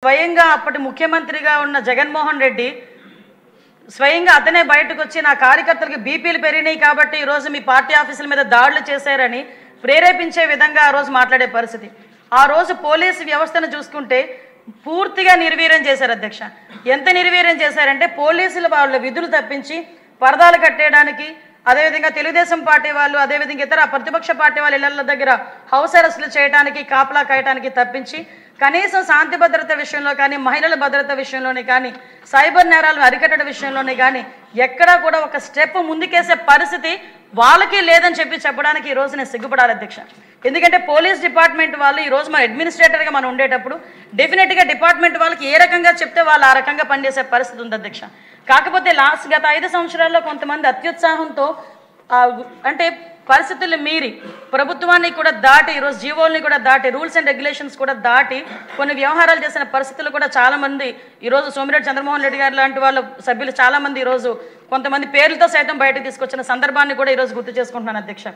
స్వయంగా అప్పటి ముఖ్యమంత్రిగా ఉన్న జగన్మోహన్ రెడ్డి స్వయంగా అతనే బయటకు వచ్చి నా కార్యకర్తలకు బీపీలు పెరిగినాయి కాబట్టి ఈ రోజు మీ పార్టీ ఆఫీసుల మీద దాడులు చేశారని ప్రేరేపించే విధంగా ఆ రోజు మాట్లాడే పరిస్థితి. ఆ రోజు పోలీసు వ్యవస్థను చూసుకుంటే పూర్తిగా నిర్వీర్యం చేశారు అధ్యక్ష. ఎంత నిర్వీర్యం చేశారంటే పోలీసులు వాళ్ళ విధులు తప్పించి పరదాలు కట్టేయడానికి, అదేవిధంగా తెలుగుదేశం పార్టీ వాళ్ళు, అదేవిధంగా ఇతర ప్రతిపక్ష పార్టీ వాళ్ళ ఇళ్ల దగ్గర హౌస్ అరెస్టులు చేయడానికి, కాపలా కాయడానికి తప్పించి కనీసం శాంతి భద్రత విషయంలో కానీ, మహిళల భద్రత విషయంలోనే కానీ, సైబర్ నేరాలను అరికట్టడం విషయంలోనే కానీ ఎక్కడా కూడా ఒక స్టెప్ ముందుకేసే పరిస్థితి వాళ్ళకి లేదని చెప్పడానికి ఈ రోజు నేను సిగ్గుపడాలి అధ్యక్ష. ఎందుకంటే పోలీస్ డిపార్ట్మెంట్ వాళ్ళు ఈ రోజు మన అడ్మినిస్ట్రేటర్గా మనం ఉండేటప్పుడు డెఫినెట్గా డిపార్ట్మెంట్ వాళ్ళకి ఏ రకంగా చెప్తే వాళ్ళు ఆ రకంగా పనిచేసే పరిస్థితి ఉంది అధ్యక్ష. కాకపోతే గత 5 సంవత్సరాల్లో కొంతమంది అత్యుత్సాహంతో అంటే పరిస్థితులు మీరి ప్రభుత్వాన్ని కూడా దాటి ఈరోజు జీవోల్ని కూడా దాటి రూల్స్ అండ్ రెగ్యులేషన్స్ కూడా దాటి కొన్ని వ్యవహారాలు చేసిన పరిస్థితులు కూడా చాలామంది ఈరోజు సోమిరెడ్డి చంద్రమోహన్ రెడ్డి గారు లాంటి వాళ్ళ సభ్యులు చాలామంది ఈరోజు కొంతమంది పేర్లతో సైతం బయటకు తీసుకొచ్చిన సందర్భాన్ని కూడా ఈరోజు గుర్తు చేసుకుంటున్నాను అధ్యక్ష.